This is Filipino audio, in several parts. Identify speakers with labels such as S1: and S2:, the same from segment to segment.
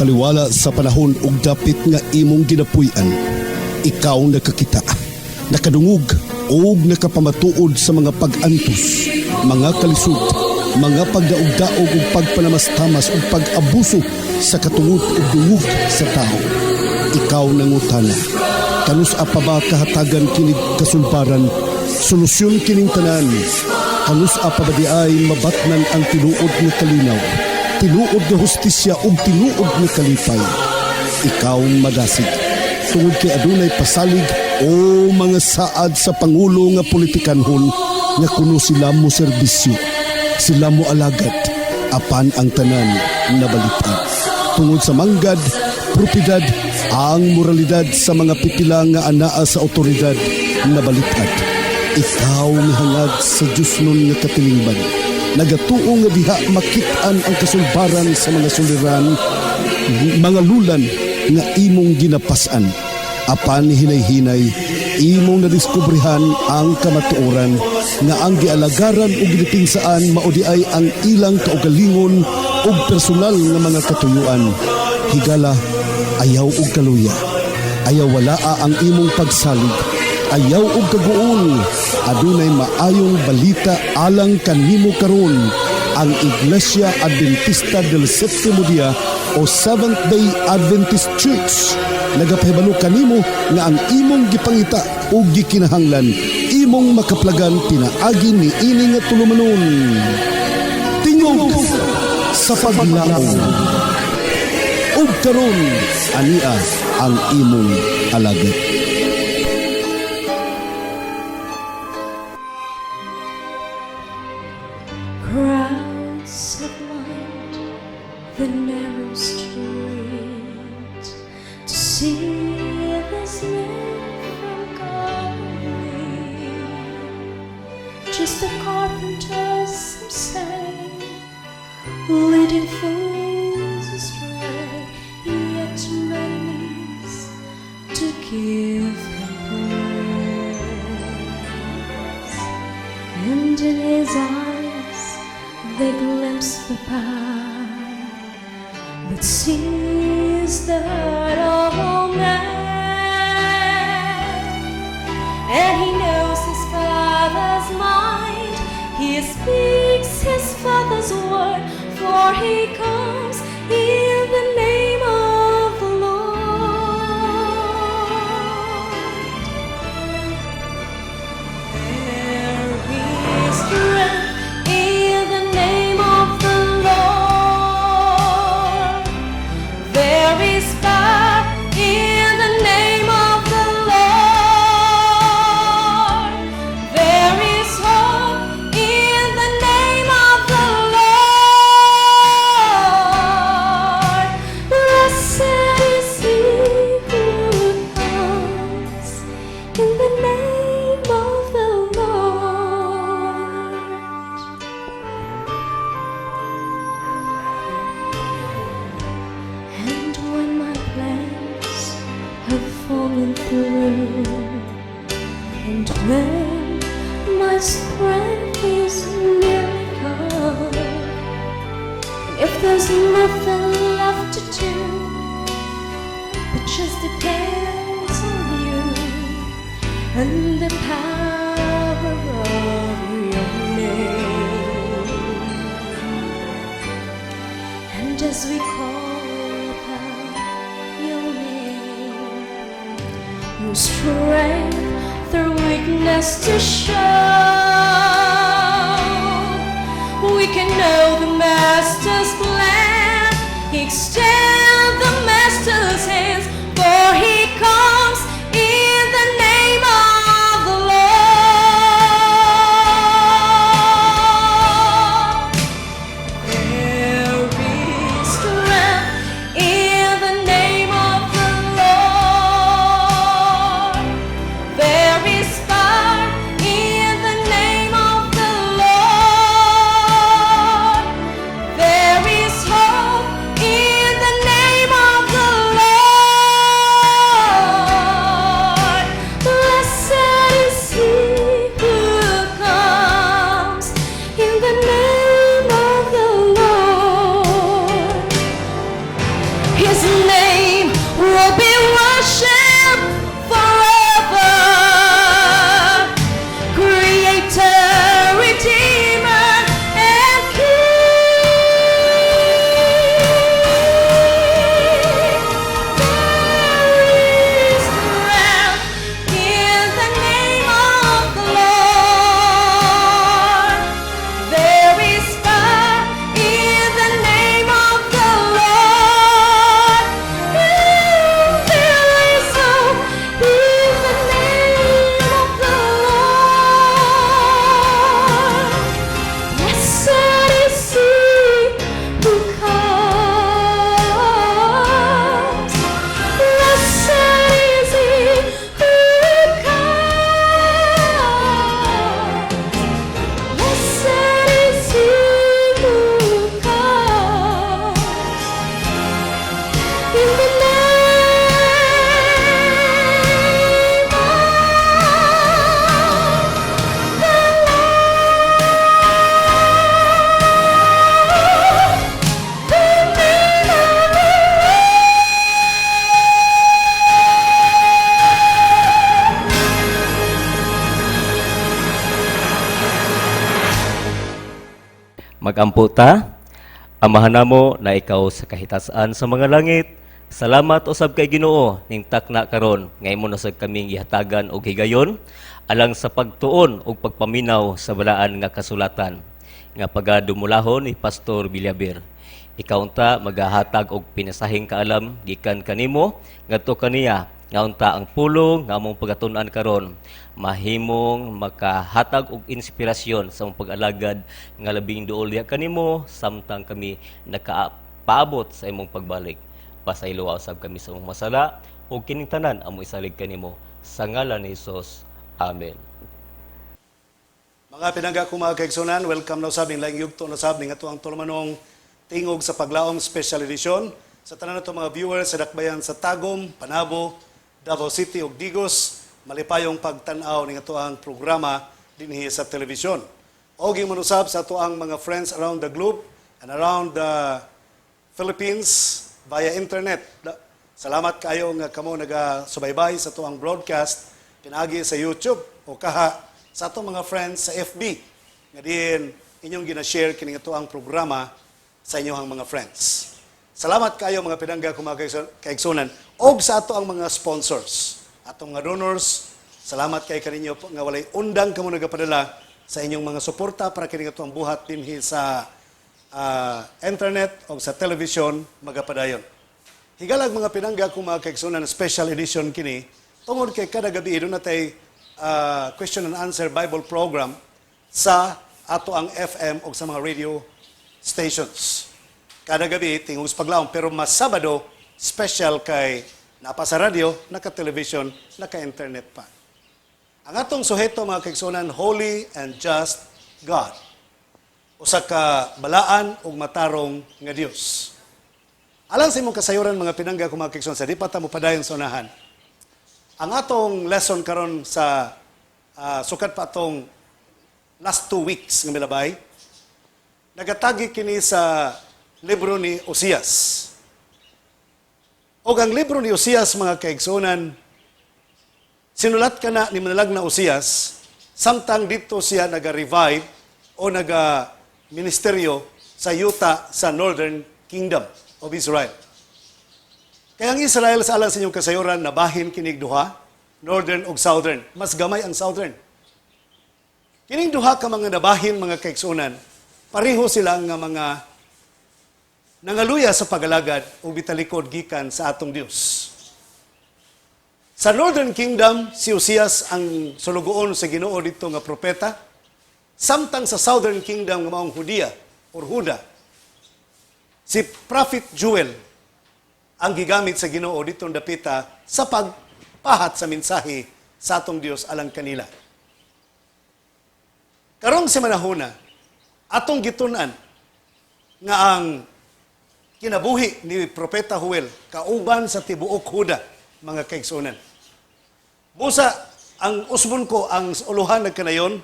S1: Taliwala sa panahon ug dapit nga imong ginapuy-an, ikaw nakakita, nakadungog ug nakapamatuod sa mga pag-antos, mga kalisod, mga pagdaog-daog ug pagpanamastamas ug pag-abuso sa katungod ug dungog sa tao. Ikaw nangutana, kanus apa ba kahatagan kinig kasulbaran, solusyon kining tanan? Kanus apa ba di ay mabatnan ang tinuod nga kalinaw, tinuod nga hustisya ug tinuod nga kalipay? Ikaw madasig, tungod kay adunay pasalig o mga saad sa pangulo nga politikanhon nga kuno sila mo serbisyo, sila mo alagad, apan ang tanan nabalitan. Tungod sa manggad, propidad, ang moralidad sa mga pipila nga anaa sa otoridad nabalitan. Ikaw mihangad sa Diyos nun nga katilingban, nagatuo nga diha makitaan ang kasulbaran sa mga suliran, mga lulan nga imong ginapasan. Apan hinay-hinay, imong nadiskubrihan ang kamatuoran nga ang gialagaran o ginipinsaan maudi ay ang ilang kaugalingon o personal nga mga katuyuan. Higala, ayaw og kaluya, ayaw walaa ang imong pagsalig, ayaw og kaguol, adunay maayong balita alang kanimo karon. Ang Iglesia Adventista del Sétimo Día o Seventh-day Adventist Church nagapahibalo kanimo nga ang imong gipangita o gikinahanglan imong makaplagan pinaagi ni ini nga tulumanon. Tingog sa paglaom ug karon ania ang imong alagad.
S2: Crowds have lined the narrow street to see this man from Galilee. Just the carpenters, some say, leading fools astray, yet many to give him praise. And in his eyes they glimpse the power that sees the heart of all man. And he knows his Father's mind, he speaks his Father's word, for he comes in the name of the Lord. There is strength in the name of the Lord. There is power in the name of the Lord. There is hope in the name of the Lord. Blessed is he who comes in the name of the Lord. And when my plans have fallen through, and when my strength is nearly gone, and if there's nothing left to do but just depends on you and the power of your name, and as we call upon your name, your strength through weakness to show, we can know the Master's plan, extend the Master's hands, for he comes in the name of the Lord. There is strength in the name of the Lord. There is power in the name of the Lord. There is hope in the name
S3: Magampo ta, amahan namo na ikaw sa kahitasaan sa mga langit. Salamat usab kay Ginoo ning takna karon nga imo nasag kaming gihatagan og higayon alang sa pagtuon ug pagpaminaw sa balaan nga kasulatan nga pagadumulahon ni Pastor Bilyabir. Ikaw unta magahatag og pinasahing kaalam gikan kanimo ngadto kaniya nga unta ang pulong nga among pagatun-an karon mahimong makahatag og inspirasyon sa among pag-alagad nga labing duol diha kanimo samtang kami nakapaabot sa imong pagbalik. Pasaylo usab kami sa imong masala ug kining tanan amo isalig kanimo sa ngalan ni Hesus. Amen.
S1: Mga pinangga ko mga kaigsunan, welcome na usab ning laing yugto na usab ning atuang tulumanong tingog sa paglaom special edition. Sa tanan nato mga viewers sa dakbayan sa Tagum, Panabo, Davao City ug Digos, malipayong pagtan-aw ning atuang programa dinhi sa telebisyon. Og gimunusab sa atuang mga friends around the globe and around the Philippines via internet. Salamat kayo nga kamo nagasubaybay sa atuang broadcast pinagi sa YouTube o kaha sa atong mga friends sa FB nga diin inyong gina-share kining atuang programa sa inyong mga friends. Salamat kayo mga pinangga ko mga kaigsunan og sa ato ang mga sponsors, atong mga donors. Salamat kay kaninyo po nga walay undang kamo nagapadala sa inyong mga suporta para kini atuang buhat dinhi sa internet o sa television magapadayon. Higalag mga pinangga ko mga kaigsunan, special edition kini tungod kay kada gabi doon natay question and answer Bible program sa ato ang FM o sa mga radio stations. Kada gabi, tingog sa paglaom. Pero mas Sabado, special kay napa sa radio, naka-television, naka-internet pa. Ang atong suheto mga kaigsunan, Holy and Just God. Usa ka balaan ug matarong nga Dios. Alang sa imong kasayuran mga pinangga ko mga kaigsunan, sa di pa ta mo padayon sa unahan. Ang atong lesson karon sa sukat pa atong last 2 weeks nga milabay, nagatagi kini sa libro ni Osias. O ang libro ni Osias, mga kaigsunan, sinulat ka na ni Manalag na Osias, samtang dito siya naga-revive o naga-ministeryo sa yuta sa Northern Kingdom of Israel. Kaya ang Israel sa alang sa inyong kasayuran, nabahin kinig duha, Northern ug Southern. Mas gamay ang Southern. Kining duha ka mga nabahin, mga kaigsunan, pareho sila nga mga nangaluya sa pagalagad o bitalikod gikan sa atong Dios. Sa Northern Kingdom, si Osias ang sulugoon sa Ginoo dito nga propeta. Samtang sa Southern Kingdom nga maong Hudia or Huda, si Prophet Joel ang gigamit sa Ginoo dito dapita sa pagpahat sa mensahe sa atong Dios alang kanila. Karong sa manahuna, atong gitun-an nga ang kinabuhi ni Propeta Joel kauban sa tibuok Huda, mga kaigsunan. Busa, ang usbon ko, ang uluhan nagkanayon,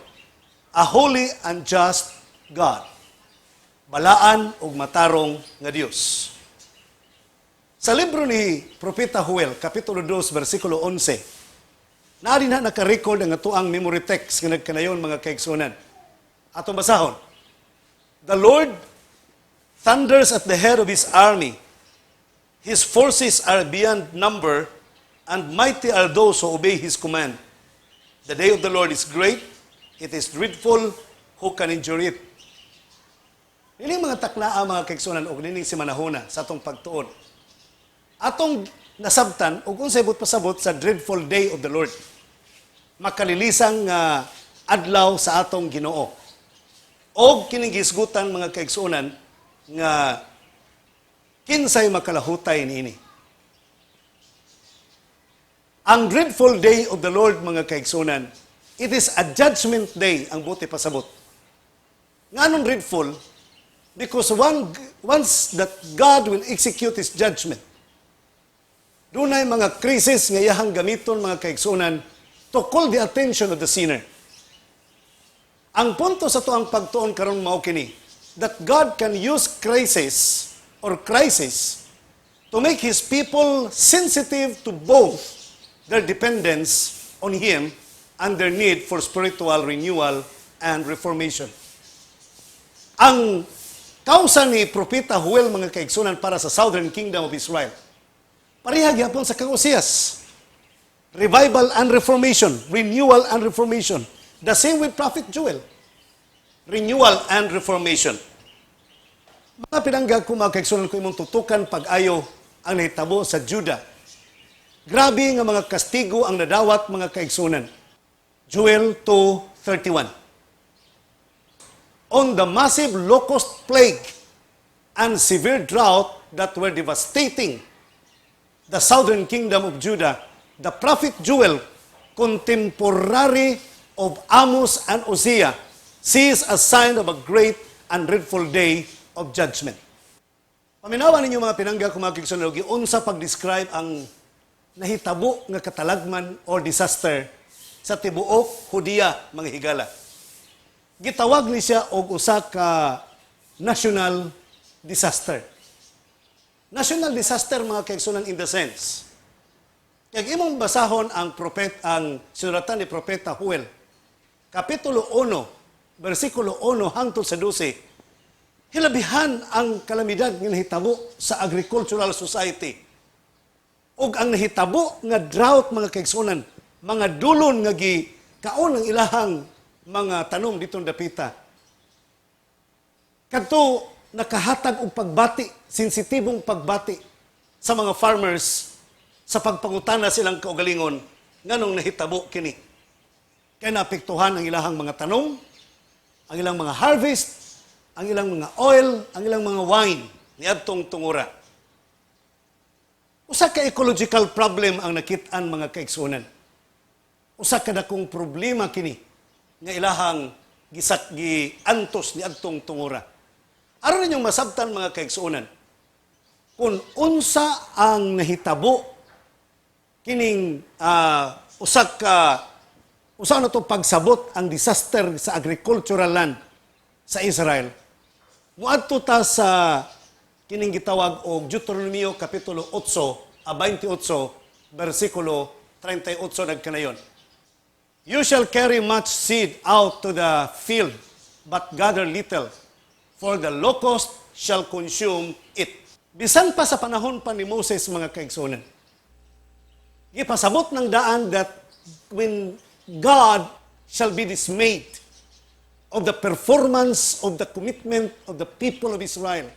S1: a holy and just God. Balaan ug matarong nga Dios. Sa libro ni Propeta Joel, Kapitulo 2, versikulo 11, naari na nakarecord ang atuang memory text nga nagkanayon, mga kaigsunan. Atong basahon. The Lord thunders at the head of His army. His forces are beyond number, and mighty are those who obey His command. The day of the Lord is great. It is dreadful. Who can endure it? Nining mga taknaa, mga kaigsunan, o nining si manahuna sa atong pagtuon. Atong nasabtan, o kung sabot pasabot sa dreadful day of the Lord. Makalilisang adlaw sa atong Ginoo. O kining gisgutan, mga kaigsunan, nga kinsay makalahutay niini. Ang dreadful day of the Lord, mga kaigsunan, it is a judgment day, ang buti pasabot. Nganong dreadful? Because once that God will execute His judgment, dunay mga krisis nga iyahang gamiton, mga kaigsunan, to call the attention of the sinner. Ang punto sa tuang pagtuon karon mao kini, that God can use crisis to make His people sensitive to both their dependence on Him and their need for spiritual renewal and reformation.
S4: Ang kausa ni Propeta Joel mga kaigsunan para sa Southern Kingdom of Israel. Pareha gyapon sa kang Osias. Revival and reformation, renewal and reformation. The same with Prophet Joel. Renewal and reformation. Mga pinanggag ko mga kaigsunan ko imong tutukan pag-ayo ang nahitabo sa Juda. Grabe nga mga kastigo ang nadawat mga kaigsunan. Joel 2:31. On the massive locust plague and severe drought that were devastating the southern kingdom of Judah, the prophet Joel, contemporary of Amos and Hosea, sees a sign of a great and dreadful day of judgment. Paminawan ninyo mga pinangga kung mga kigsunan, unsa pag-describe ang nahitabo nga katalagman or disaster sa tibuok Hudiya mga higala. Gitawag ni siya og usa ka national disaster. National disaster mga kaigsunan in the sense. Kag imong basahon ang suratan ni Propeta Joel, Kapitulo 1, versikulo 1 hangtod sa 12, hilabihan ang kalamidad nga nahitabo sa agricultural society. Ug ang nahitabo nga drought mga kaigsunan, mga dulon nga kaon ang ilahang mga tanom ditong dapita. Kadto nakahatag og pagbati, sensitibong pagbati sa mga farmers sa pagpangutana silang kaugalingon nganong nahitabo kini. Kaya naapektuhan ang ilahang mga tanom, ang ilang mga harvest, ang ilang mga oil, ang ilang mga wine niadtong tungura. Usa ka ecological problem ang nakit-an mga kaigsunan. Usa ka dakong problema kini nga ilahang giantos niadtong tungura. Aron ninyong masabtan mga kaigsunan, kung unsa ang nahitabo kining usa na to pagsabot ang disaster sa agricultural land sa Israel. Muadto ta sa kining gitawag og Deuteronomio kapitulo 8, 28, versikulo 38 nagkanayon. You shall carry much seed out to the field, but gather little, for the locust shall consume it. Bisan pa sa panahon pa ni Moses mga kaigsunan, ipasabot ng daan that when God shall be dismayed of the performance of the commitment of the people of Israel,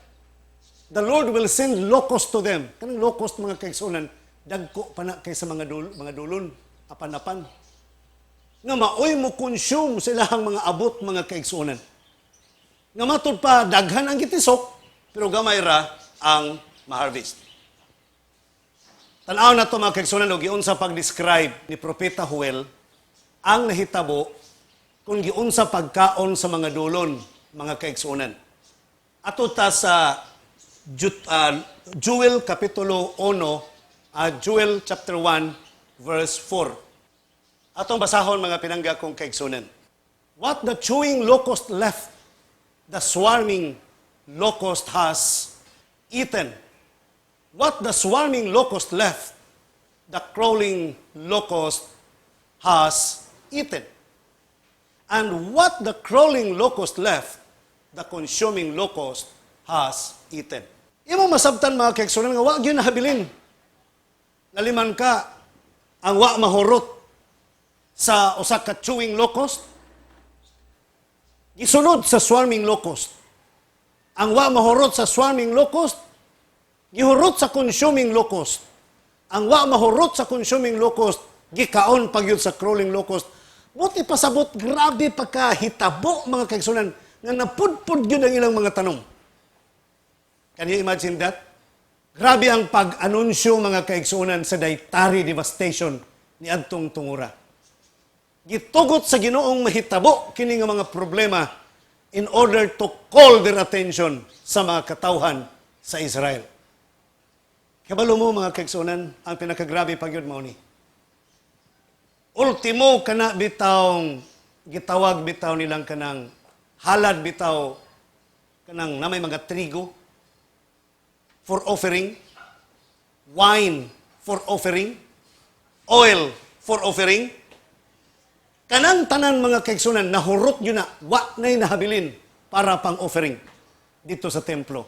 S4: the Lord will send locusts to them. Kanang locust mga kaigsunan, dagko pa na kaysa mga dulon, apan-apan. Nga maoy mo consume silahang mga abot mga kaigsunan. Nga matod pa, daghan ang gitisok, pero gamay ra ang ma-harvest. Tanaw na ito mga kaigsunan, o giunsa pag-describe ni Propeta Joel, ang nahitabo kung giunsa pagkaon sa mga dulon, mga kaigsunan. Ato ta sa Joel Kapitulo 1, Joel chapter 1, verse 4. Atong basahon mga pinangga kong kaigsunan. What the chewing locust left, the swarming locust has eaten. What the swarming locust left, the crawling locust has eaten. And what the crawling locust left, the consuming locust has eaten. Imo masabtan mga kaigsunan nga wa gyud nahabilin. Naliman ka ang wa mahurot sa usa ka chewing locust. Gisunod sa swarming locust. Ang wa mahurot sa swarming locust, gihurot sa consuming locust. Ang wa mahurot sa consuming locust, gikaon pagyud sa crawling locust. Buti pasabot, grabe pagkahitabo mga kaigsunan nga napudpud yun ang ilang mga tanong. Can you imagine that? Grabe ang pag-anunsyo mga kaigsunan sa dietary devastation ni adtong tungura. Gitugot sa Ginoong mahitabo kini nga mga problema in order to call their attention sa mga katawhan sa Israel. Kabalo mo mga kaigsunan, ang pinakagrabe pagyud mao ni. Ultimo kana bitawng gitawag bitaw nilang kanang halad bitaw kanang namay mga trigo for offering, wine for offering, oil for offering. Kanang tanan mga kaigsunan nahurot yun na wa nay nahabilin para pang offering dito sa templo.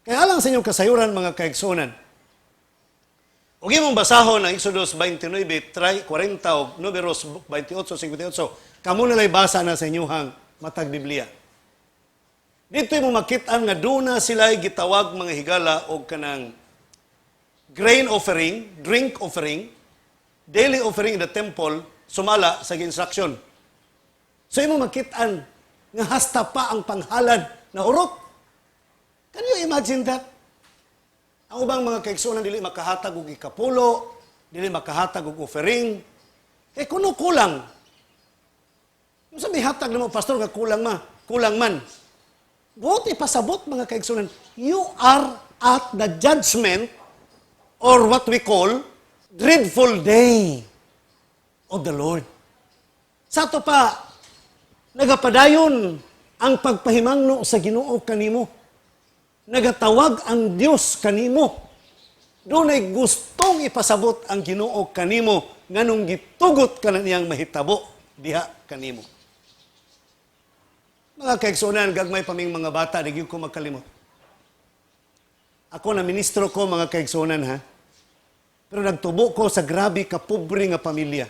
S4: Kaya lang sa inyong kasayuran, mga kaigsunan, huwag mong basahon ang Exodus 29:40 o Números 28:58. Kamu nalay basa na sa inyong matag Biblia. Dito mo makitaan nga doon na sila gitawag mga higala o kanang grain offering, drink offering, daily offering in the temple, sumala sa instruction. So imo makitaan nga hasta pa ang panghalad na urot. Can you imagine that? Ang ubang mga kaigsunan dili makahatag og ikapulo, dili makahatag og offering. Kay kuno kulang. Yung sabi hatag nimo pastor nga kulang man. Buot ipasabot mga kaigsunan, you are at the judgment or what we call dreadful day of the Lord. Sa to pa nagapadayon ang pagpahimangno sa Ginoo kanimo. Nagatawag ang Dios kanimo. Doon ay gustong ipasabot ang Ginoo kanimo nganong gitugot ka na niyang mahitabo diha kanimo. Mga kaigsunan, gagmay pa ming mga bata, di ko magkalimot. Ako na ministro ko, mga kaigsunan, ha? Pero nagtubo ko sa grabe kapobre nga pamilya.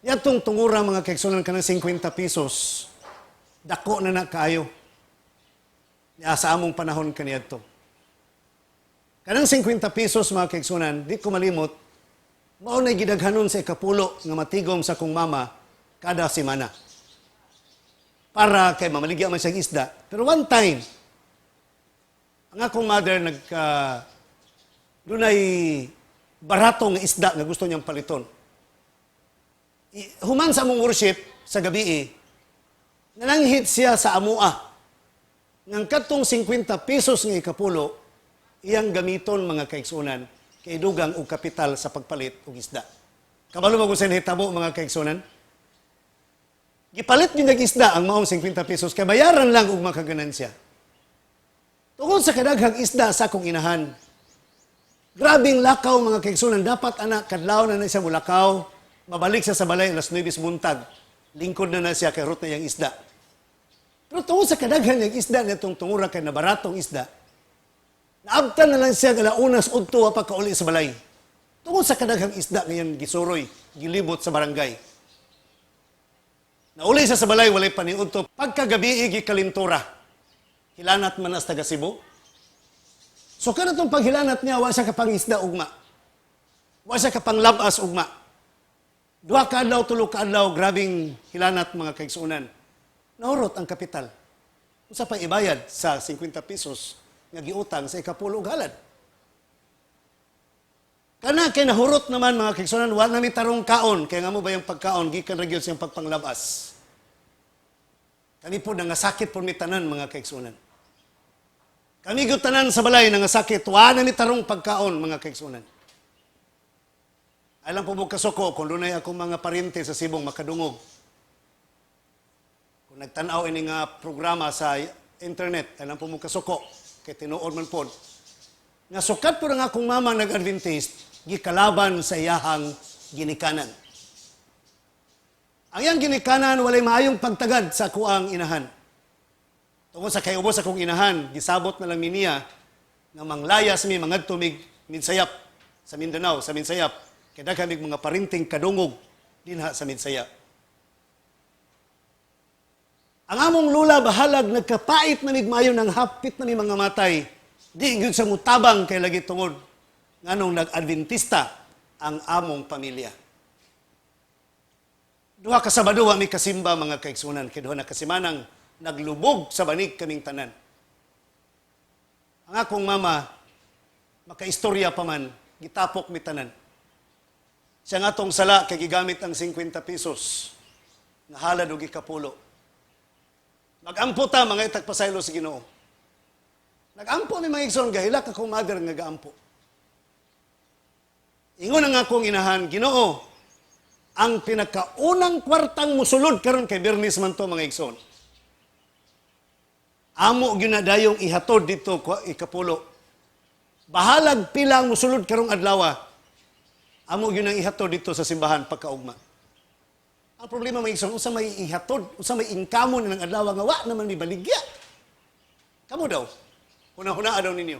S4: Yatong tungura, mga kaigsunan, kanang 50 pesos, dako na kaayo. Sa among panahon kaniya to. Kanang 50 pesos, mga kaigsunan, di ko malimot, maunay gidaghanon sa ikapulo nga matigom sa kong mama kada semana. Para kay mamaligya man siyang isda. Pero one time, ang akong mother dunay baratong isda nga gusto niyang paliton. Human sa among worship sa gabi, nananghit siya sa amua. Nang katong 50 pesos nga ikapulo, iyang gamiton mga kaigsunan kay dugang og kapital sa pagpalit og isda. Kabalo mo kung sa hitabo mga kaigsunan? Gipalit din nag-isda ang maong 50 pesos, kaya bayaran lang og makaganansya. Tungkol sa kadaghang isda sa akong inahan, grabing lakaw mga kaigsunan, dapat anak, kadlaw na siya mulakaw, mabalik siya sa balay, alas 9 buntag, lingkod na siya, kay rot na yung isda. Pero tungkol sa kadaghang yung isda, nitong tungura kay nabaratong isda, naabtan na lang siya galaunas udto pa kauli sa balay. Tungkol sa kadaghang isda ngayon gisuroy, gilibot sa barangay. Nauli siya sa balay, walay paniudto. Pagkagabi, gikalintura. Hilanat man as taga Cebu. So kada itong paghilanat niya, wa siya kapang isda ugma. Wa siya kapang labas ugma. 2 kaadlaw, 3 kaadlaw, grabing hilanat mga kaigsunan. Nahurot ang kapital. Usa pa ibayad sa 50 pesos nga giutang sa ikapulo og halad. Kana kay nahurot naman mga kaigsunan, wala na tarong kaon. Kaya nga mo ba yung pagkaon, gikan ra gyud siyang pagpanglabas. Kami po nangasakit po mi tanan mga kaigsunan. Kami gyud tanan sa balay nangasakit, wala na tarong pagkaon mga kaigsunan. Alam po mo kasuko, kung dunay akong mga paryente sa Sibong makadungog. Kung nagtanaw ini nga programa sa internet, alam po mo kasuko, kay tinuod man po. Nga sukat po ng akong mama nag-Adventist, gikalaban sa iyahang ginikanan. Ang iyang ginikanan, walay maayong pagtagad sa kuang inahan. Tungkol sa kayubos akong inahan, gisabot na lang niya na manglayas mi, mga tumig, minsayap sa Mindanao, sa minsayap. Kaya kami mga parinting kadungog dinha sa minsayap. Ang among lula bahalag nagkapait na migmayo ng hapit na ni mga matay, di gyud sa mutabang kay lagi tungod nganong nag-Adventista ang among pamilya. 2 ka Sabado mi kasimba mga kaigsunan, kay duha na kasimanang naglubog sa banig kaming tanan. Ang akong mama makaistorya pa man, gitapok mi tanan. Siya nga tong sala kay gigamit ang 50 pesos na halad og ikapulo. Mag-ampo ta mga itagpasaylo sa Ginoo. Nag-ampo ni mga igsoon, gahilak akong mother nga gaampo. Ingon ang akong inahan, Ginoo, ang pinakaunang kwartang musulod karon kay Bernis man to mga igsoon. Amo ginadayong ihatod dito ikapulo. Bahalag pila ang musulod karong adlaw. Amo gyud ang ihatod dito sa simbahan pagkaugma. Ang problema may igsoon, unsa may ihatod, unsa may inkamon ng adlaw nga wa naman may baligya. Kamo daw, huna-hunaa daw ninyo.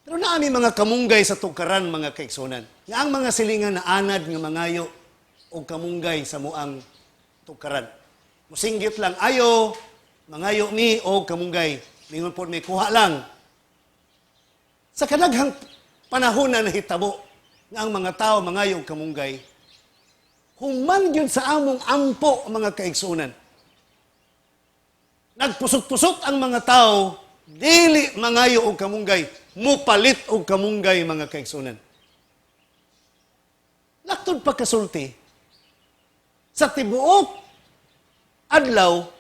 S4: Pero naami mga kamunggay sa tukaran, mga kaigsunan. Nga ang mga silingan na anad nga mangayo o kamunggay sa muang tukaran. Musinggit lang, ayo, mangayo mi o kamunggay. Mingon po may kuha lang. Sa kadaghang panahon na nahitabo nga ang mga tao mangayo o kamunggay, human yun sa among ampo, mga kaigsunan. Nagpusot-pusot ang mga tao, dili mangayo o kamunggay, mupalit o kamunggay, mga kaigsunan. Laktod pagkasulti, sa tibuok, adlaw,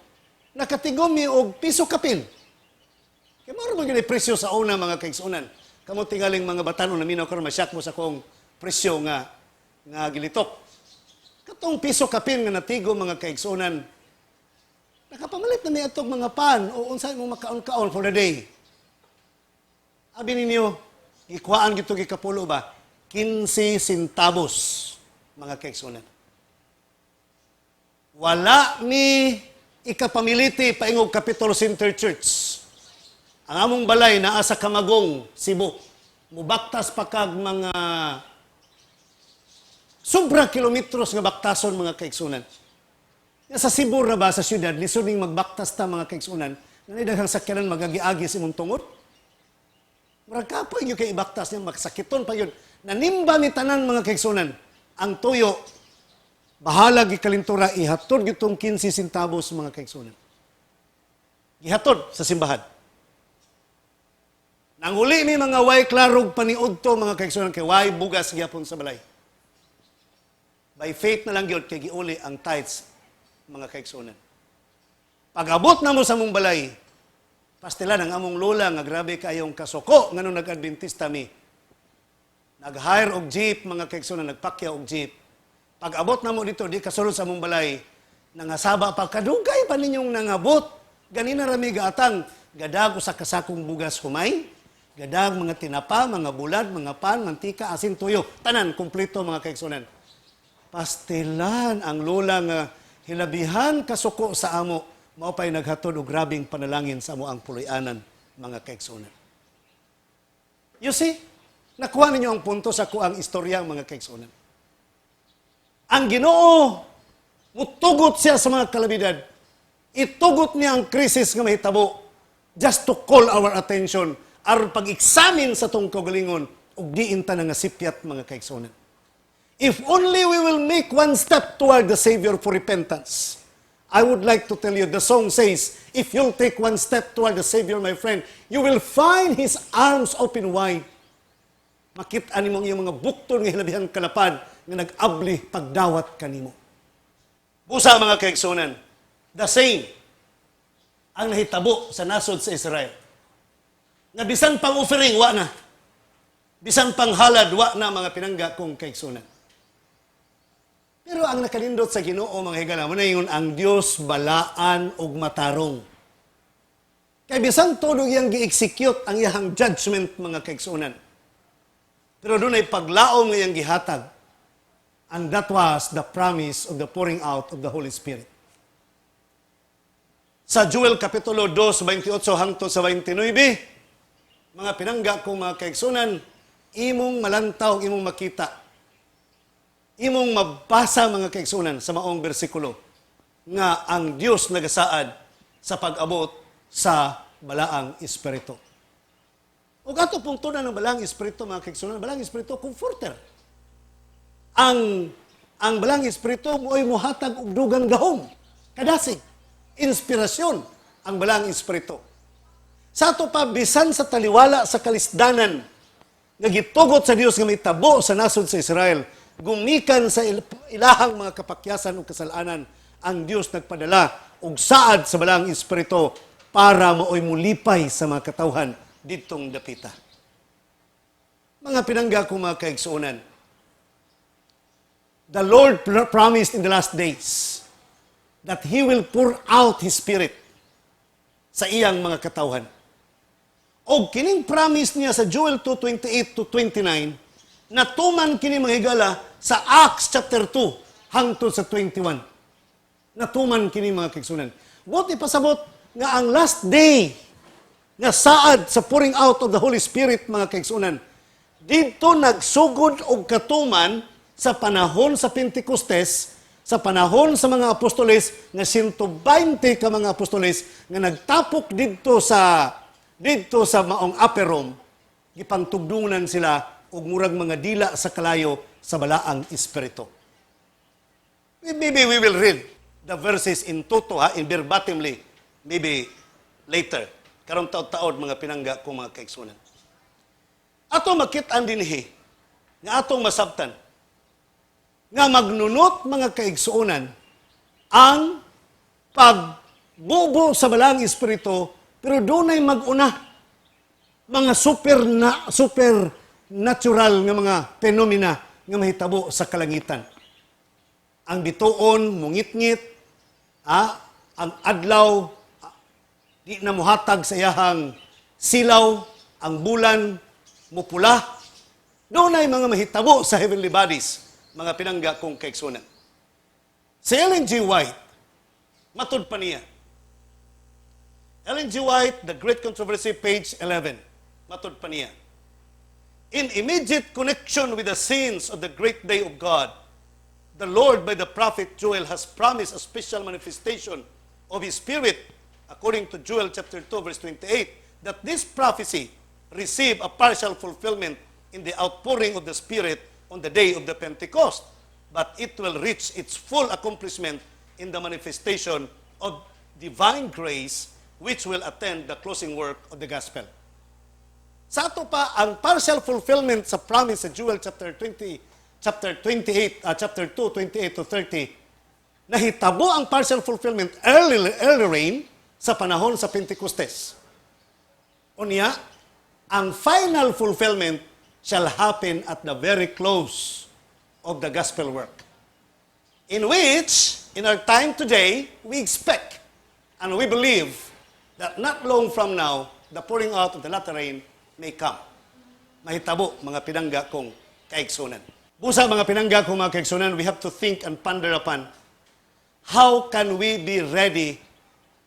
S4: nakatigom mi og piso kapin. Kaya maro ba yun presyo sa una, mga kaigsunan? Kamu tingaling mga batanon na minaw karon masyak mo sa kong presyo nga gilitok. Katong piso kapin nga natigo, mga kaigsunan, nakapamalit na may atog mga pan o unsay mo makaon-kaon for the day. Abi ninyo, ikuhaan gito gikapulo ba? 15 centavos, mga kaigsunan. Wala mi ikapamiliti paingog Capitol Center Church. Ang among balay naa sa Camagong, Cebu. Mubaktas pa kag mga sobra kilometros nga baktason, mga kaigsunan. Sa Cebu ra ba sa syudad, lisod ning magbaktas ta, mga kaigsunan, na daghang sakyanan magagiagi sa imong tungod. Murag kapoy yung kay ibaktas niya, magsakiton pa yun. Nanimba ni tanan, mga kaigsunan, ang tuyo, bahalag ikalintura, ihatod gitong 15 centavos, mga kaigsunan. Ihatod sa simbahan. Nanguli ni mga way klarog paniud to, mga kaigsunan, kay way bugas gyapon sa balay. By faith na lang yun, kay giuli ang tithes, mga kaigsunan. Pag-abot na mo sa mong balay, pastilan ang among lola nga grabe kayong kasuko nga nung nag-adventista mi. Nag-hire og jeep, mga kaigsunan, nagpakya og jeep. Pag-abot na mo dito, di kasulod sa mong balay, nangasaba pa, kadugay pa ninyong nangabot. Ganina rami gaatang, gadag sa kasakong bugas humay, gadag mga tinapa, mga bulad, mga pan, mantika, asin, tuyo. Tanan, kumpleto, mga kaigsunan. Pastilan ang lola nga hilabihan kasuko sa amo, maupay naghatod og grabing panalangin sa amo ang puloy-anan, mga kaigsunan. You see, nakuha ninyo ang punto sa kuang istorya, mga kaigsunan. Ang Ginoo, mutugot siya sa mga kalabidad. Itugot niya ang krisis nga mahitabo just to call our attention aron pag-examine sa tong kaugalingon ug diin ta nga sipyat, mga kaigsunan. If only we will make one step toward the Savior for repentance. I would like to tell you, the song says, if you'll take one step toward the Savior, my friend, you will find His arms open wide. Makita nimo ang iyong mga bukton nga hilabihang kalapad nga nag-abli pagdawat kanimo. Busa, mga kaigsunan, the same ang nahitabo sa nasod sa Israel. Nga bisan pang offering, wa na. Bisan pang halad, wa na, mga pinangga kong kaigsunan. Pero ang nakalindot sa Ginoo, mga higala, mo na yun, ang Dios balaan og matarong. Kaya bisan todo iyang gi-execute ang iyang judgment, mga kaigsunan. Pero doon ay paglaom ng iyang gihatag. And that was the promise of the pouring out of the Holy Spirit. Sa Joel Kapitulo 2, 28 hangtod sa 29, mga pinangga kong mga kaigsunan, imong malantaw, imong makita, imong mabasa, mga kaigsunan, sa maong bersikulo, nga ang Diyos nagasaad sa pag-abot sa balaang espiritu. O gato pong tunan ng balaang espiritu, mga kaigsunan, balaang espiritu, comforter. Ang balaang espiritu mo ay muhatag og dugang gahom, kadasig, inspirasyon, ang balaang espiritu. Sa ato pa, bisan sa taliwala sa kalisdanan, nga gitugot sa Dios nga may tabo sa nasod sa Israel, gumikan sa ilahang mga kapakyasan o kasalanan, ang Dios nagpadala og saad sa balaang espiritu para maoy mulipay sa mga katawhan ditong dapita. Mga pinangga ko, mga kaigsunan, the Lord promised in the last days that He will pour out His Spirit sa iyang mga katawhan. O kining promise niya sa Joel 2:28 to 29, natuman kini mga higala sa Acts chapter 2 hangtod sa 21. Natuman kini mga kaigsunan. Buti pasabot nga ang last day nga saad sa pouring out of the Holy Spirit mga kaigsunan, dito nagsugod og katuman sa panahon sa Pentecostes, sa panahon sa mga apostoles nga 120 ka mga apostoles nga nagtapok dito sa maong upper room, gipangtugdungan sila og murag mga dila sa kalayo sa balaang espiritu. Maybe we will read the verses in toto, in verbatimly, maybe later. Karong taod-taod mga pinangga ko mga kaigsunan. Ato makit-an dinhi nga atong masabtan nga magnunot mga kaigsuonan ang pagbubo sa balang espiritu, pero dunay mag-una mga supernatural nga mga phenomena nga mahitabo sa kalangitan. Ang bituon mungit-ngit, ang adlaw di na muhatag sa iyahang silaw, ang bulan mupula. Doon ay mga mahitabo sa heavenly bodies, mga pinangga kong kaigsunan. Si Ellen G. White, matud pa niya. Ellen G. White, The Great Controversy, page 11, matud pa niya. In immediate connection with the scenes of the great day of God, the Lord by the prophet Joel has promised a special manifestation of His Spirit, according to Joel chapter 2, verse 28, that this prophecy receive a partial fulfillment in the outpouring of the Spirit on the day of the Pentecost, but it will reach its full accomplishment in the manifestation of divine grace, which will attend the closing work of the gospel. Sa ato pa, ang partial fulfillment sa promise sa Joel chapter 2, 28 to 30, nahitabo ang partial fulfillment early rain sa panahon sa Pentecostes. Unya, ang final fulfillment shall happen at the very close of the gospel work, in which, in our time today, we expect and we believe that not long from now, the pouring out of the latter rain may come. Mahitabo, mga pinangga kong kaigsunan. Busa mga pinangga kong mga kaigsunan, we have to think and ponder upon how can we be ready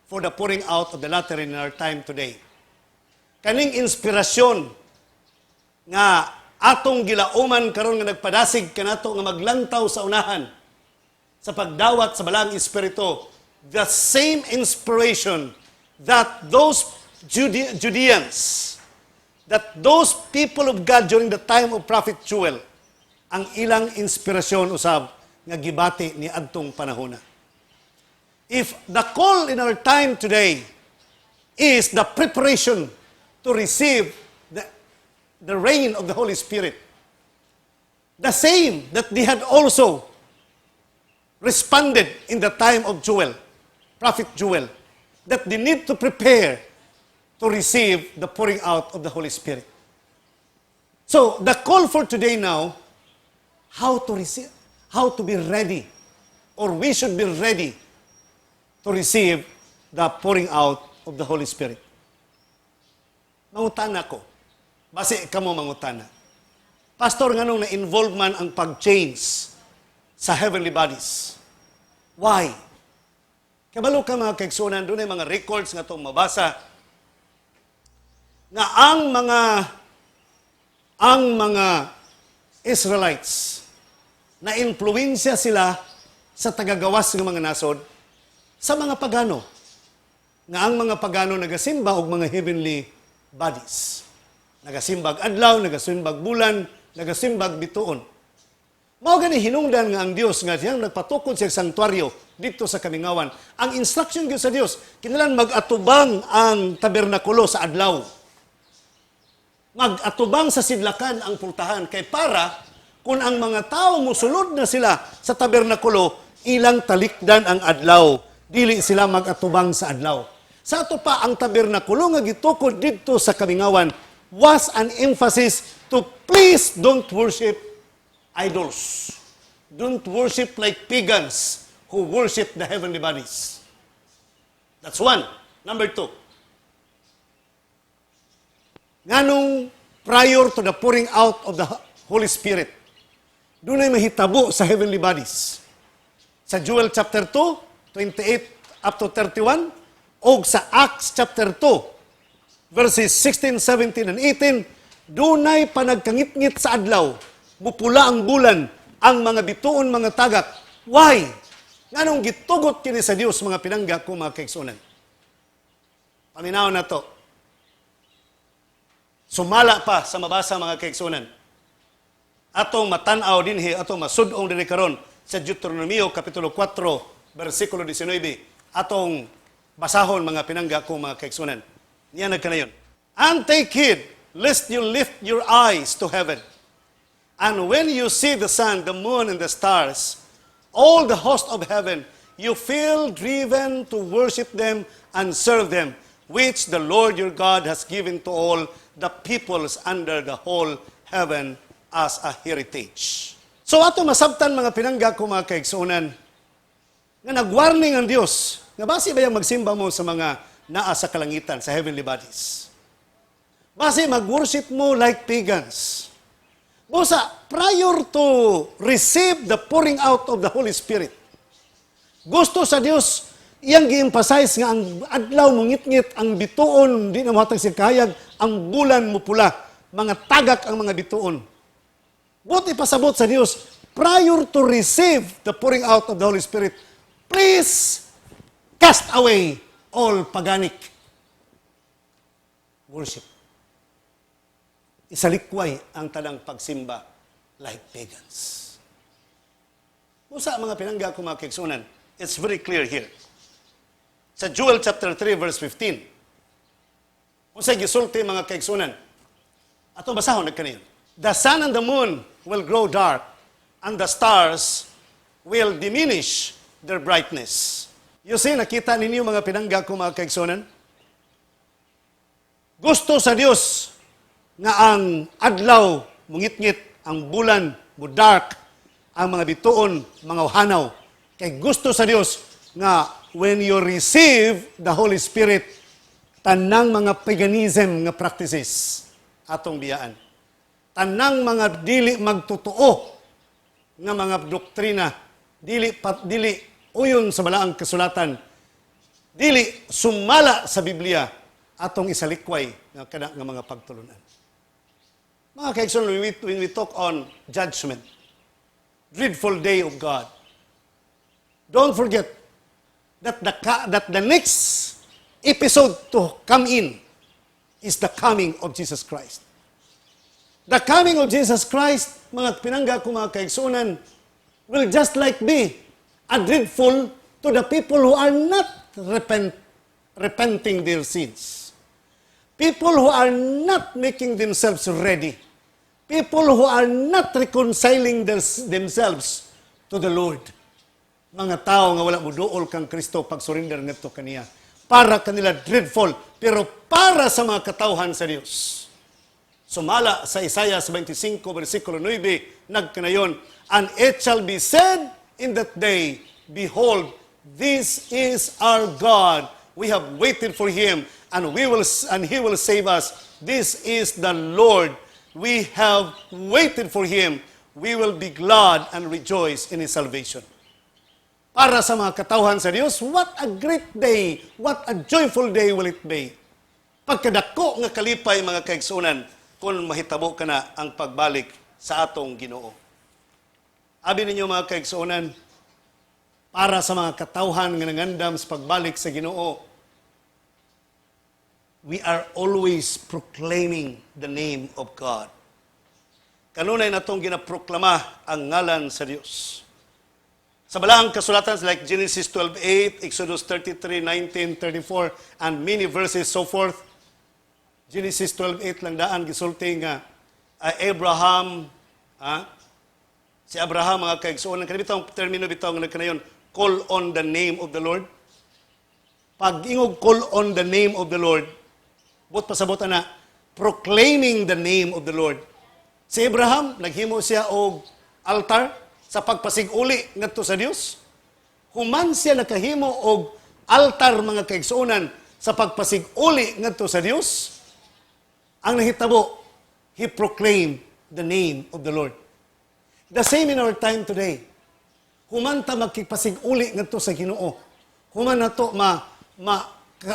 S4: for the pouring out of the latter rain in our time today. Kaning inspirasyon nga atong gilauman karon nga nagpadasig kanato nga maglantaw sa unahan sa pagdawat sa balang espiritu, the same inspiration that those Judeans, that those people of God during the time of Prophet Joel, ang ilang inspirasyon usab nga gibati ni adtong panahona. If the call in our time today is the preparation to receive the reign of the Holy Spirit, the same that they had also responded in the time of Joel, Prophet Joel, that they need to prepare to receive the pouring out of the Holy Spirit. So, the call for today now, how to receive, how to be ready, or we should be ready to receive the pouring out of the Holy Spirit. Mangutana ko, base kamo mangutana. Pastor, nganong na-involve man ang pag-change sa heavenly bodies? Why? Kabalo ka mga kaigsunan, doon ay mga records nga itong mabasa nga ang mga Israelites na influensya sila sa tagagawas ng mga nasod sa mga pagano. Nga ang mga pagano nagasimba og mga heavenly bodies. Nagasimbag adlaw, nagasimbag bulan, nagasimbag bituon. Mao gani hinungdan nga ang Dios nga siyang nagpatukod sa sanktuaryo dito sa Kamingawan. Ang instruction gyud sa Dios, kinahanglan mag-atubang ang tabernakulo sa adlaw. Mag-atubang sa sidlakan ang pultahan kay para kung ang mga tao musulod na sila sa tabernakulo, ilang talikdan ang adlaw, dili sila mag-atubang sa adlaw. Sa ato pa ang tabernakulo nga gitukod dito sa Kamingawan was an emphasis to please don't worship idols. Don't worship like pagans who worship the heavenly bodies. That's one. Number two. Nganong prior to the pouring out of the Holy Spirit, doon ay mahitabo sa heavenly bodies. sa Joel chapter 2, 28 up to 31, o sa Acts chapter 2, verses 16, 17, and 18, dunay panagkangit-ngit sa adlaw, mupula ang bulan, ang mga bituon, mga tagak. Why? Nganong gitugot kini sa Dios mga pinangga ko mga kaigsunan? Paminaw na to. Sumala pa sa mabasa mga kaigsunan. Atong matanaw dinhi, atong masudong dinhi karon sa Deuteronomio kapitulo 4 bersikulo 19. Atong basahon mga pinangga ko mga kaigsunan. Niya nagkanayon. And take heed lest you lift your eyes to heaven. And when you see the sun, the moon, and the stars, all the host of heaven, you feel driven to worship them and serve them, which the Lord your God has given to all the peoples under the whole heaven as a heritage. So ato masabtan mga pinangga ko mga kaigsunan, nga nag-warning ang Dios, nga basi ba yung magsimba mo sa mga naa sa kalangitan, sa heavenly bodies? Basi mag-worship mo like pagans. Busa, prior to receive the pouring out of the Holy Spirit, gusto sa Dios, iyang gi-emphasize nga ang adlaw mungit-ngit, ang bituon, di na mahatag si kayag, ang bulan mo pula, mga tagak ang mga bituon. Buti pasabot sa Dios, prior to receive the pouring out of the Holy Spirit, please cast away all paganic worship. Isalikway ang tanang pagsimba like pagans. Musa mga pinangga ko mga kaigsunan, it's very clear here. Sa Joel chapter 3 verse 15, musa gisulti mga kaigsunan, atong basahon nagkaniyon. The sun and the moon will grow dark, and the stars will diminish their brightness. You see, nakita ninyo mga pinangga ko mga kaigsunan? Gusto sa Dios nga ang adlaw mungit-ngit, ang bulan dark, ang mga bituon mga uhanaw. Kay gusto sa Dios nga when you receive the Holy Spirit, tanang mga paganism nga practices atong biyaan. Tanang mga dili magtotoo nga mga doktrina, dili uyon sa balaang kasulatan, dili sumala sa Biblia, atong isalikway nga kana nga mga pagtulunan. Mga kaigsunan, when we talk on judgment, dreadful day of God, don't forget that the next episode to come in is the coming of Jesus Christ. The coming of Jesus Christ, mga pinangga ko mga kaigsunan, will just like be a dreadful to the people who are not repenting their sins. People who are not making themselves ready. People who are not reconciling themselves to the Lord. Mga tao nga wala muduol kang Kristo pag surrender ngadto kaniya. Para kanila dreadful, pero para sa mga katawhan sa Dios. Sumala sa Isaiah 25 versikulo 9 nagkanayon, and it shall be said in that day, behold, this is our God. We have waited for him, and he will save us. This is the Lord. We have waited for him. We will be glad and rejoice in his salvation. Para sa mga katawhan sa Dios, what a great day, what a joyful day will it be. Pagkadako nga kalipay mga kaigsunan, kung mahitabo ka na ang pagbalik sa atong Ginoo. Abi ninyo mga kaigsunan, para sa mga katawhan nga nangandam sa pagbalik sa Ginoo, we are always proclaiming the name of God. Kanunay natong ginaproklama ang ngalan sa Dios. Sa balaang kasulatan like Genesis 12:8, Exodus 33:19, 34, and many verses so forth. Genesis 12:8 lang daan gisulti nga Abraham, si Abraham mga kaigsuonan, kanibitaw termino bitaw nga nagkanayon, call on the name of the Lord. Pag ingog call on the name of the Lord, but pasabot na proclaiming the name of the Lord. Si Abraham, naghimo siya og altar sa pagpasiguli ngadto sa Dios. Human siya nakahimo og altar mga kaigsuonan sa pagpasiguli ngadto sa Dios. Ang nahitabo, he proclaimed the name of the Lord. The same in our time today. Human ta magkipasig-uli ngadto sa Ginoo. Human nato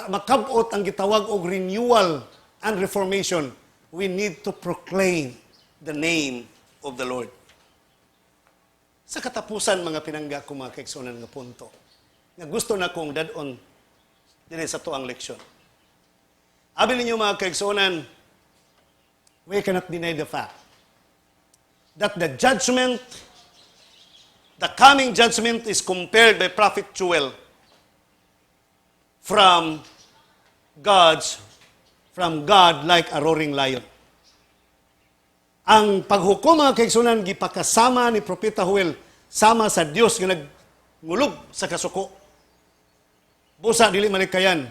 S4: makabot ang gitawag og renewal and reformation. We need to proclaim the name of the Lord. Sa katapusan, mga pinangga ko, mga kaigsunan nga punto, nga gusto na kong dadon din sa tuang leksyon. Abi ninyo, mga kaigsunan, we cannot deny the fact that the coming judgment is compared by Prophet Joel from God like a roaring lion. Ang paghukom, mga kaigsunan, gipakasama ni Propeta Joel sama sa Dios nga nagngulog sa kasuko. Busa dili malikayan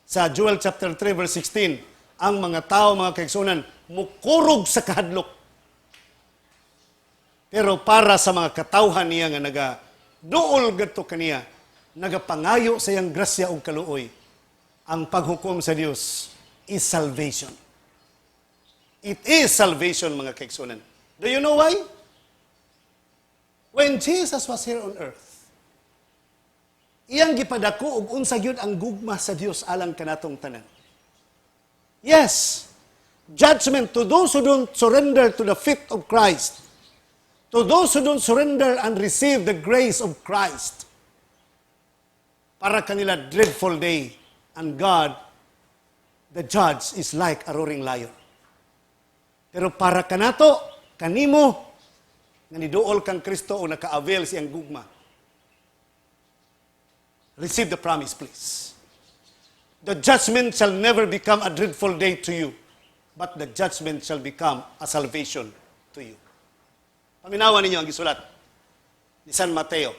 S4: sa Joel chapter 3 verse 16, ang mga tao, mga kaigsunan, mukurog sa kahadlok. Pero para sa mga katawhan niya nga nagaduol gadto kaniya, nagapangayo sa iyang grasya ug kaluoy, ang paghukom sa Dios is salvation. It is salvation, mga kaigsunan. Do you know why? When Jesus was here on earth, iyang gipadako og unsa gyud ang gugma sa Dios alang kanatong tanan. Yes, judgment to those who don't surrender to the feet of Christ, to those who don't surrender and receive the grace of Christ. Para kanila dreadful day, and God, the judge, is like a roaring lion. Pero para kanato, kanimo, nga niduol kang Kristo o naka-avail siyang gugma, receive the promise, please. The judgment shall never become a dreadful day to you, but the judgment shall become a salvation to you. Paminawan ninyo ang gisulat ni San Mateo,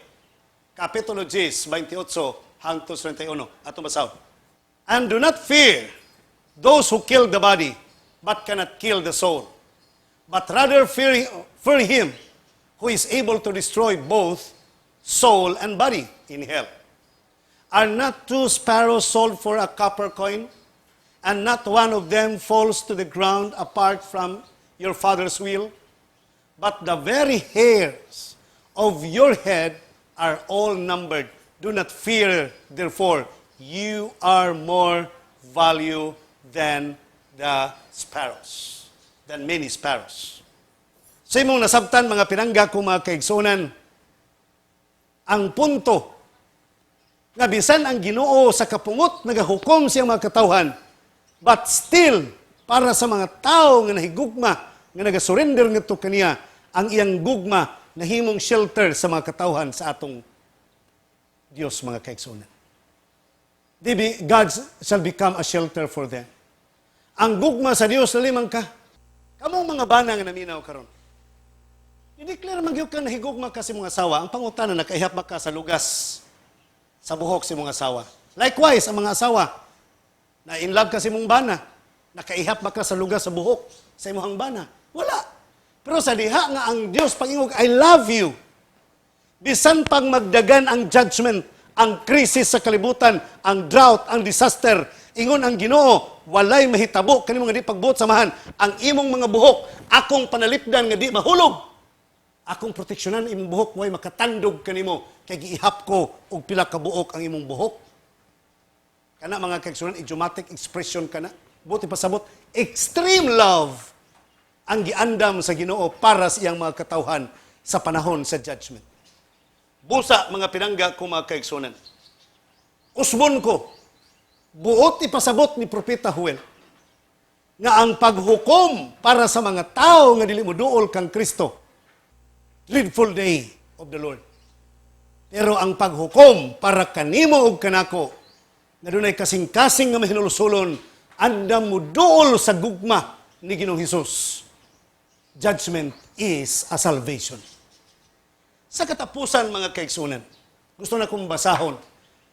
S4: Kapitulo 10, 28 hangtod 31. Ato basahon. And do not fear those who kill the body, but cannot kill the soul. But rather fear him who is able to destroy both soul and body in hell. Are not 2 sparrows sold for a copper coin? And not one of them falls to the ground apart from your Father's will? But the very hairs of your head are all numbered. Do not fear, therefore, you are more value than the sparrows, than many sparrows. Sa imong nasabtan, mga pinangga ko, mga kaigsunan, ang punto nga bisan ang Ginoo sa kapungot nagahukom siyang mga katawhan, but still para sa mga tao nga nahigugma nga nagasurrender ngadto kaniya, ang iyang gugma nahimong shelter sa mga katawhan sa atong Dios, mga kaigsunan. God shall become a shelter for them. Ang gugma sa Dios nalimang ka. Kamong mga bana nga naminaw karon. I-declare magyud ka nahigugma ka sa mga asawa, ang pangutana nakaihap ka sa lugas sa buhok sa mga asawa. Likewise, ang mga asawa na in love ka sa imong bana, nakaihap ka sa lugas sa buhok sa imong bana. Wala. Pero sa diha nga ang Dios pangingog, I love you. Bisan pang magdagan ang judgment, ang krisis sa kalibutan, ang drought, ang disaster, ingon ang Ginoo, walay mahitabo kani mga di pagbuot samahan, ang imong mga buhok, akong panalipdan nga di mahulog. Akong proteksyonan imong buhok, way makatandog kanimo, kay giihap ko og pila ka buok ang imong buhok. Kana mga kaigsunan, idiomatic expression kana. Buti pasabot, extreme love ang giandam sa Ginoo para sa iyang mga katawhan sa panahon sa judgment. Busa, mga pinangga ko, mga kaigsunan. Usbon ko, buot ipasabot ni Propeta Joel nga ang paghukom para sa mga tao nga dili moduol kang Kristo, dreadful day of the Lord. Pero ang paghukom para kanimo ug kanako na dunay kasing-kasing nga mahinulsulon, andam moduol sa gugma ni Ginoong Hesus. Judgment is a salvation. Sa katapusan, mga kaigsunan, gusto na kong basahon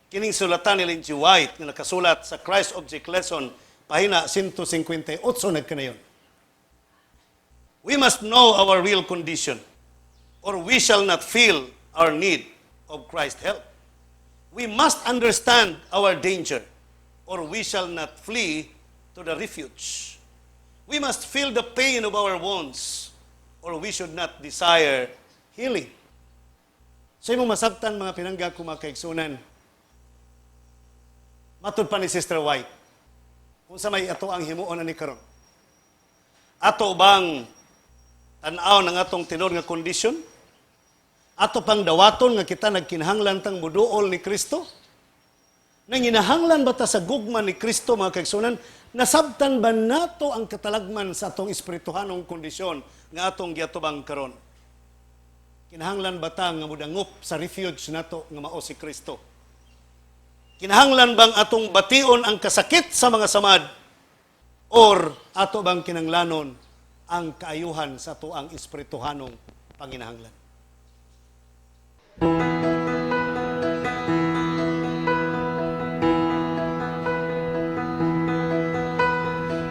S4: kining sulatan ni Ellen G. White na nakasulat sa Christ Object Lesson, pahina 158 nagkanayon. We must know our real condition, or we shall not feel our need of Christ's help. We must understand our danger, or we shall not flee to the refuge. We must feel the pain of our wounds, or we should not desire healing. Sa imong masabtan mga pinangga ko mga kaigsunan. Matod pa ni Sister White, kung sa may ato ang himuon na ni karon. Ato bang tanaw ng atong tinor nga kondisyon? Ato pang dawaton nga kita nagkinahanglan tang muduol ni Kristo? Nang inahanglan ba ta sa gugma ni Kristo mga kaigsunan? Nasabtan ba nato ang katalagman sa atong espirituhanong kondisyon nga atong giatubang karon? Kinahanglan ba ta nga mudangop sa refuge nato nga mao si Kristo? Kinahanglan bang atong bation ang kasakit sa mga samad? Or ato bang kinanglanon ang kaayuhan sa ato ang espirituhanong panginahanglan?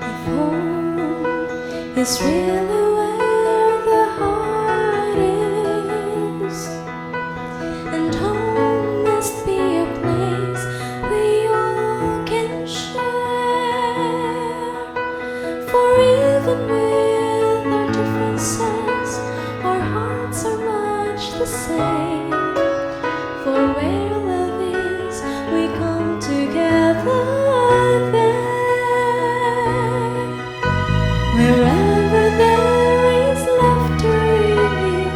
S2: If home is really where the heart is, and home must be a place we all can share. For even with our differences, our hearts are much the same. For where love is, we come together there. Wherever there is laughter ringing,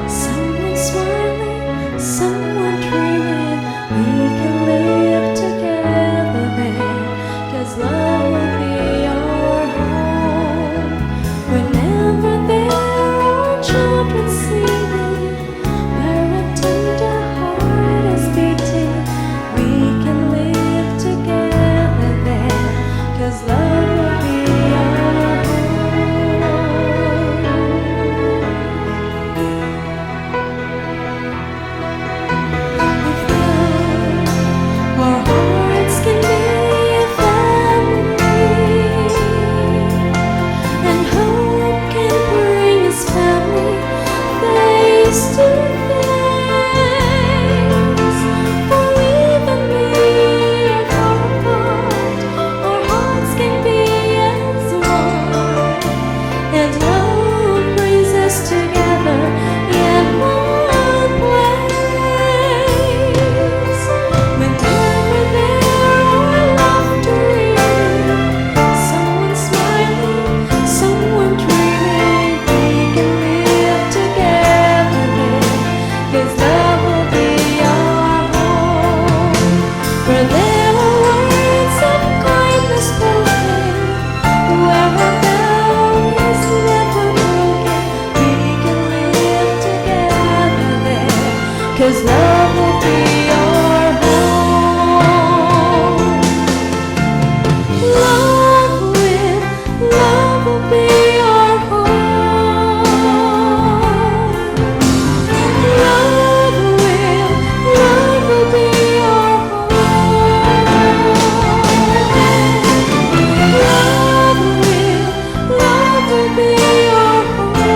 S2: someone smiling, someone dreaming, we can live together there, 'cause love will be our home. Whenever there are children singing, where a tender heart is beating, we can live together there, 'cause love will be our home. If our hearts can be a family, and hope can bring us family face to face. For even we are far apart, our hearts can be as one, and love brings us together in one place. Whenever there are laughter ringing, someone smiling, someone dreaming, we can live together there, 'cause love will be our home. Where there are words of kindness spoken, where a vow is never broken, we can live together there, 'cause love will be our home. Love will be our home. Love will be our home. Love will be our home.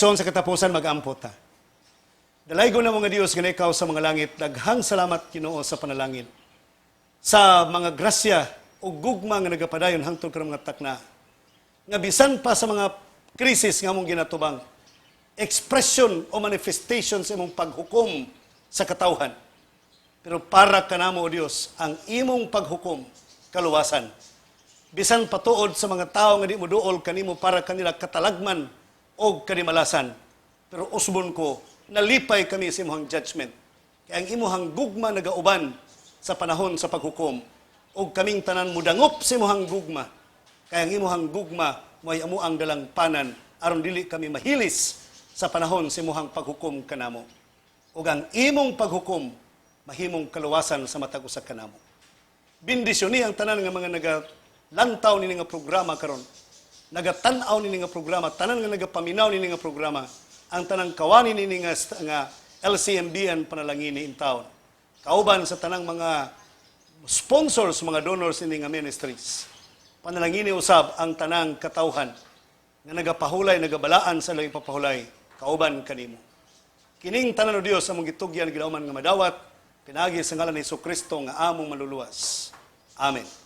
S4: igsoon sa katapusan mag-ampot ta. Dalaygo na mga Dios nga ikaw sa mga langit, daghang salamat Ginoo sa panalangin. Sa mga grasya o gugma nga nagapadayon hangtod karong mga takna. Nga bisan pa sa mga krisis nga mong ginatubang, expression o manifestation sa imong paghukom sa katawhan. Pero para kanamo o Dios, ang imong paghukom kaluwasan. Bisan patuod sa mga tao nga di mo duol kanimo para kanila katalagman o kadimalasan. Pero usbon ko, nalipay kami sa imong judgment. Kaya ang imong gugma nagauban sa panahon sa paghukom. O kaming tanan mudangop sa imong gugma. Kaya ang imong gugma may amo ang dalang panan aron dili kami mahilis sa panahon sa imong paghukom kanamo. O ang imong paghukom mahimong kaluwasan sa matag usa kanamo. Bendisyon ni ang tanan nga mga nagalantaw ni nga programa karon. Nagatan-aw ni nga programa, tanan nga nagapaminaw ni nga programa. Ang tanang kawani ni nga LCMB panalangin ni in town. Kauban sa tanang mga sponsors, mga donors ni nga ministries. Panalangin ni usab ang tanang katawhan nga nagapahulay, nagabalaan sa lang ipapahulay, kauban kanimo. Kining tanan o Dios among gitugyan gidauman nga madawat, pinagi sa ngalan ni Jesucristo nga among maluluwas. Amen.